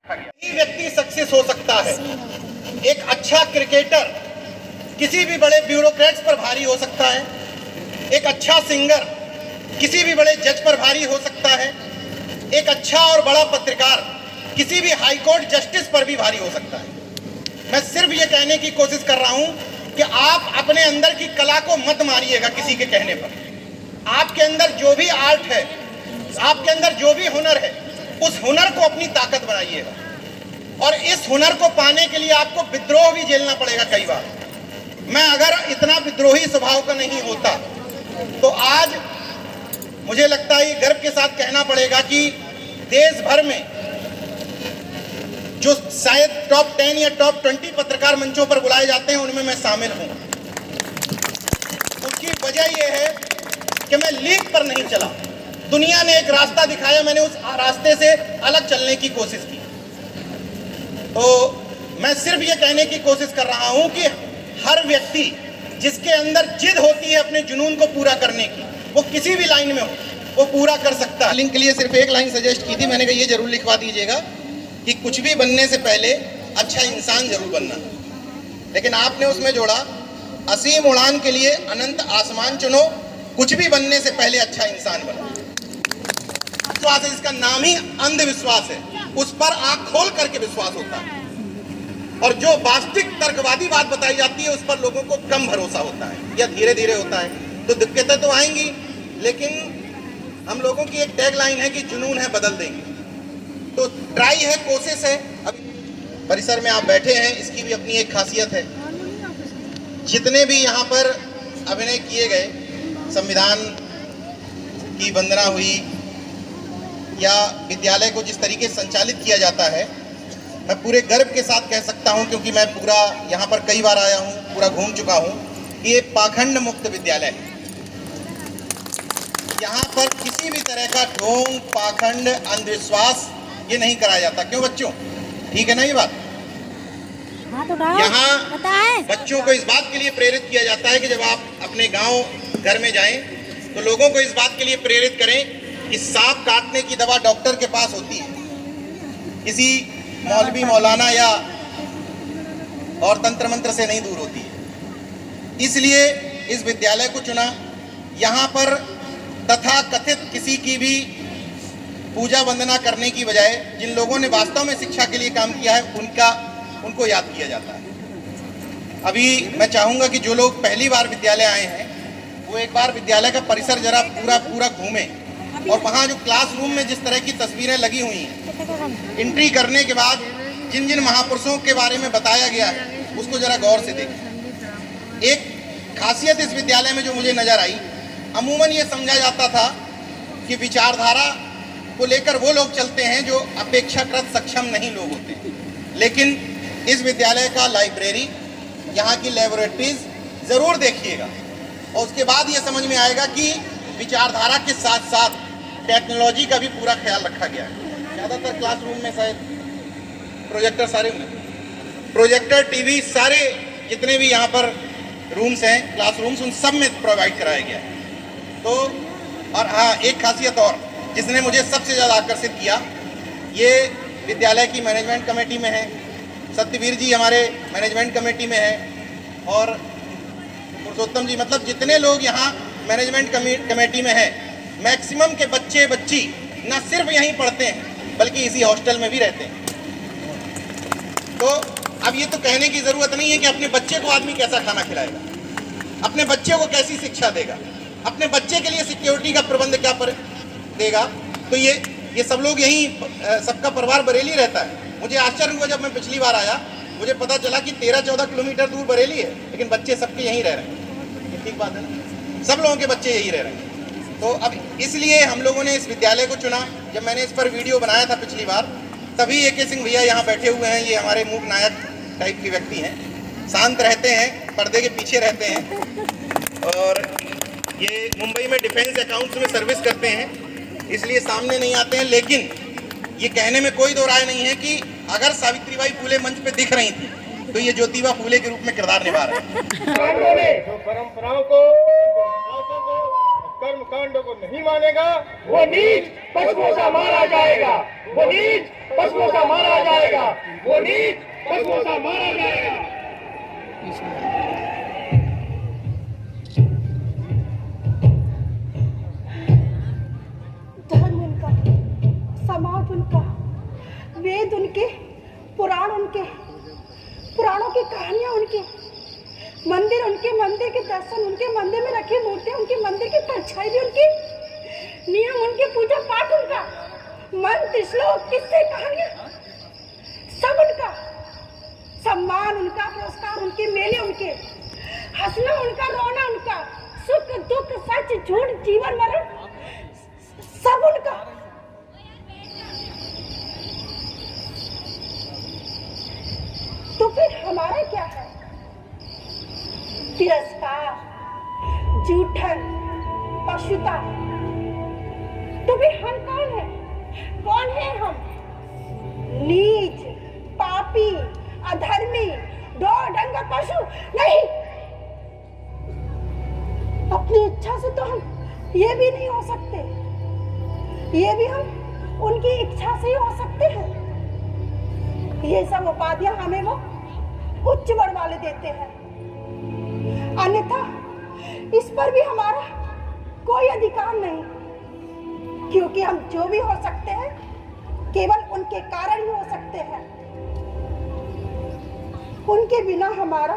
ही व्यक्ति सक्सेस हो सकता है। एक अच्छा क्रिकेटर किसी भी बड़े ब्यूरोक्रेट्स पर भारी हो सकता है। एक अच्छा सिंगर किसी भी बड़े जज पर भारी हो सकता है। एक अच्छा और बड़ा पत्रकार किसी भी हाई कोर्ट जस्टिस पर भी भारी हो सकता है। मैं सिर्फ ये कहने की कोशिश कर रहा हूं कि आप अपने अंदर की कला को मत मारिएगा किसी के कहने पर। आपके अंदर जो भी आर्ट है, आपके अंदर जो भी हुनर है, उस हुनर को अपनी ताकत बनाइएगा। और इस हुनर को पाने के लिए आपको विद्रोह भी झेलना पड़ेगा कई बार। मैं अगर इतना विद्रोही स्वभाव का नहीं होता तो आज मुझे लगता है ये गर्व के साथ कहना पड़ेगा कि देश भर में जो शायद टॉप 10 या टॉप 20 पत्रकार मंचों पर बुलाए जाते हैं उनमें मैं शामिल हूं। उसकी वजह यह है कि मैं लीक पर नहीं चला। दुनिया ने एक रास्ता दिखाया, मैंने उस रास्ते से अलग चलने की कोशिश की। तो मैं सिर्फ ये कहने की कोशिश कर रहा हूं कि हर व्यक्ति जिसके अंदर जिद होती है अपने जुनून को पूरा करने की, वो किसी भी लाइन में हो, वो पूरा कर सकता है। लिंक के लिए सिर्फ एक लाइन सजेस्ट की थी, मैंने कहा ये जरूर लिखवा दीजिएगा कि कुछ भी बनने से पहले अच्छा इंसान जरूर बनना। लेकिन आपने उसमें जोड़ा असीम उड़ान के लिए अनंत आसमान चुनो, कुछ भी बनने से पहले अच्छा इंसान बनो। विश्वास है जिसका नाम ही अंधविश्वास है, उस पर आंख खोल करके विश्वास होता है। और जो वास्तविक तर्कवादी बात बताई जाती है उस पर लोगों को कम भरोसा होता है या धीरे धीरे होता है। तो दिक्कतें तो आएंगी, लेकिन हम लोगों की एक टैगलाइन है कि जुनून है बदल देंगे। तो ट्राई है, कोशिश है। अभी परिसर में आप बैठे हैं, इसकी भी अपनी एक खासियत है। जितने भी यहाँ पर अभिनय किए गए, संविधान की वंदना हुई या विद्यालय को जिस तरीके से संचालित किया जाता है, मैं पूरे गर्व के साथ कह सकता हूं, क्योंकि मैं पूरा यहाँ पर कई बार आया हूं, पूरा घूम चुका हूं, कि ये पाखंड मुक्त विद्यालय है। यहाँ पर किसी भी तरह का ढोंग, पाखंड, अंधविश्वास ये नहीं कराया जाता। क्यों बच्चों, ठीक है ना ये बात? यहाँ बच्चों को इस बात के लिए प्रेरित किया जाता है कि जब आप अपने गांव घर में जाएं तो लोगों को इस बात के लिए प्रेरित करें कि सांप काटने की दवा डॉक्टर के पास होती है, किसी मौलवी मौलाना या और तंत्र मंत्र से नहीं दूर होती है। इसलिए इस विद्यालय को चुना। यहाँ पर तथा कथित किसी की भी पूजा वंदना करने की बजाय जिन लोगों ने वास्तव में शिक्षा के लिए काम किया है उनको याद किया जाता है। अभी मैं चाहूँगा कि जो लोग पहली बार विद्यालय आए हैं वो एक बार विद्यालय का परिसर जरा पूरा घूमें, और वहाँ जो क्लासरूम में जिस तरह की तस्वीरें लगी हुई हैं, एंट्री करने के बाद जिन जिन महापुरुषों के बारे में बताया गया है उसको जरा गौर से देखें। एक खासियत इस विद्यालय में जो मुझे नजर आई, अमूमन ये समझा जाता था कि विचारधारा को लेकर वो लोग चलते हैं जो अपेक्षाकृत सक्षम नहीं लोग होते, लेकिन इस विद्यालय का लाइब्रेरी, यहाँ की लेबोरेटरीज जरूर देखिएगा और उसके बाद ये समझ में आएगा कि विचारधारा के साथ साथ टेक्नोलॉजी का भी पूरा ख्याल रखा गया है। ज़्यादातर क्लासरूम में शायद प्रोजेक्टर, सारे प्रोजेक्टर, टीवी, सारे जितने भी यहाँ पर रूम्स हैं, क्लासरूम्स, उन सब में प्रोवाइड कराया गया है। तो और हाँ, एक खासियत और जिसने मुझे सबसे ज़्यादा आकर्षित किया, ये विद्यालय की मैनेजमेंट कमेटी में है, सत्यवीर जी हमारे मैनेजमेंट कमेटी में है, और पुरुषोत्तम जी, मतलब जितने लोग यहाँ मैनेजमेंट कमेटी में है, मैक्सिमम के बच्चे बच्ची न सिर्फ यहीं पढ़ते हैं बल्कि इसी हॉस्टल में भी रहते हैं। तो अब ये तो कहने की ज़रूरत नहीं है कि अपने बच्चे को आदमी कैसा खाना खिलाएगा, अपने बच्चे को कैसी शिक्षा देगा, अपने बच्चे के लिए सिक्योरिटी का प्रबंध क्या देगा। तो ये सब लोग यहीं, सबका परिवार बरेली रहता है। मुझे आश्चर्य हुआ जब मैं पिछली बार आया, मुझे पता चला कि 13-14 किलोमीटर दूर बरेली है, लेकिन बच्चे सबके यहीं रह रहे हैं। ठीक बात है ना? सब लोगों के बच्चे यहीं रह रहे हैं। तो अब इसलिए हम लोगों ने इस विद्यालय को चुना। जब मैंने इस पर वीडियो बनाया था पिछली बार, तभी AK सिंह भैया यहाँ बैठे हुए हैं। ये हमारे मूक नायक टाइप के व्यक्ति हैं, शांत रहते हैं, पर्दे के पीछे रहते हैं, और ये मुंबई में डिफेंस अकाउंट्स में सर्विस करते हैं, इसलिए सामने नहीं आते हैं। लेकिन ये कहने में कोई दो राय नहीं है कि अगर सावित्रीबाई फुले मंच पे दिख रही थी तो ये ज्योतिबा फुले के रूप में किरदार निभा रहे हैं। परंपराओं को कर्म कांडों को नहीं मानेगा वो नीच पशुओं सा मारा जाएगा, वो नीच पशुओं सा मारा जाएगा, वो नीच पशुओं सा मारा जाएगा। धर्म उनका, समाज उनका, वेद उनके, पुराण उनके, पुराणों की कहानियां उनकी, मंदिर उनके, मंदिर के दर्शन उनके, मंदिर में रखी मूर्तियां उनकी, मंदिर की परछाई भी उनकी, नियम उनके, पूजा पाठ उनका, मंत्र श्लोक किस्से कहानियां सब उनका, सम्मान उनका, पुरस्कार उनके, मेले उनके, हंसना उनका, रोना उनका, सुख दुख सच झूठ जीवन मरण सब उनका। तो फिर हमारा क्या है? तिरस्कार, जूठन, पशुता। तो फिर हम कौन है? कौन है हम? नीच, पापी, अधर्मी, ढोर ढंगर पशु नहीं। अपनी इच्छा से तो हम ये भी नहीं हो सकते, ये भी हम उनकी इच्छा से ही हो सकते हैं। ये सब उपाधियां हमें वो उच्च वर्ण वाले देते हैं, अन्यथा इस पर भी हमारा कोई अधिकार नहीं, क्योंकि हम जो भी हो सकते हैं केवल उनके कारण ही हो सकते हैं। उनके बिना हमारा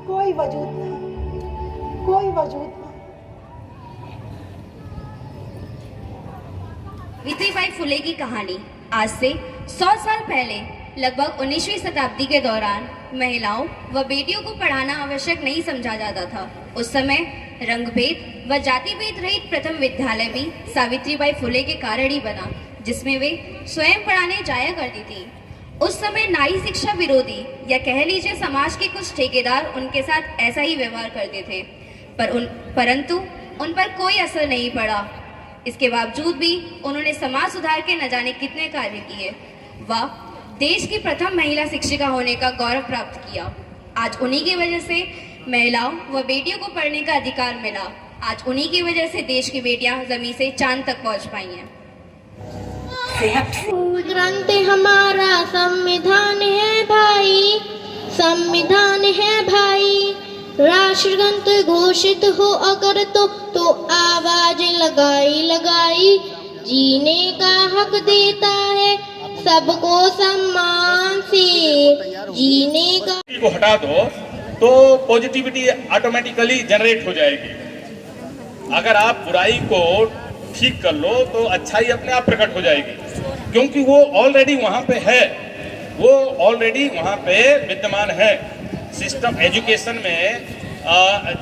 कोई वजूद नहीं, कोई वजूद नहीं। सावित्रीबाई फुले की कहानी आज से 100 साल पहले लगभग 19वीं शताब्दी के दौरान महिलाओं व बेटियों को पढ़ाना आवश्यक नहीं समझा जाता था। उस समय रंगभेद व जातिभेद रहित प्रथम विद्यालय भी सावित्रीबाई फुले के कारण ही बना, जिसमें वे स्वयं पढ़ाने जाया करती थी। उस समय नारी शिक्षा विरोधी या कह लीजिए समाज के कुछ ठेकेदार उनके साथ ऐसा ही व्यवहार करते थे, परंतु उन पर कोई असर नहीं पड़ा। इसके बावजूद भी उन्होंने समाज सुधार के न जाने कितने कार्य किए व देश की प्रथम महिला शिक्षिका होने का गौरव प्राप्त किया। आज उन्हीं की वजह से महिलाओं व बेटियों को पढ़ने का अधिकार मिला। आज उन्हीं की वजह से देश की बेटियां जमीन से चांद तक पहुंच पाई हैं। ग्रंथ हमारा संविधान है भाई, संविधान है भाई। राष्ट्र ग्रंथ घोषित हो अगर तो आवाज लगाई लगाई। जीने का हक देता है सबको सम्मान से, जीने का को हटा दो तो पॉजिटिविटी ऑटोमेटिकली जनरेट हो जाएगी। अगर आप बुराई को ठीक कर लो तो अच्छाई अपने आप प्रकट हो जाएगी, क्योंकि वो ऑलरेडी वहाँ पे है, वो ऑलरेडी वहाँ पे विद्यमान है। सिस्टम एजुकेशन में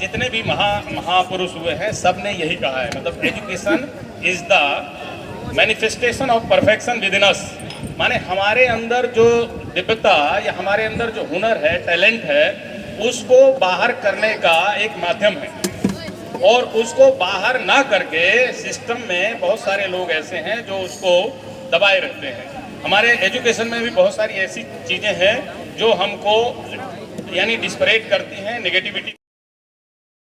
जितने भी महापुरुष हुए हैं सब ने यही कहा है, मतलब education is the manifestation of perfection within us. माने हमारे अंदर जो दिव्यता या हमारे अंदर जो हुनर है, टैलेंट है, उसको बाहर करने का एक माध्यम है। और उसको बाहर ना करके सिस्टम में बहुत सारे लोग ऐसे हैं जो उसको दबाए रखते हैं। हमारे एजुकेशन में भी बहुत सारी ऐसी चीज़ें हैं जो हमको यानी डिस्परेट करती हैं, नेगेटिविटी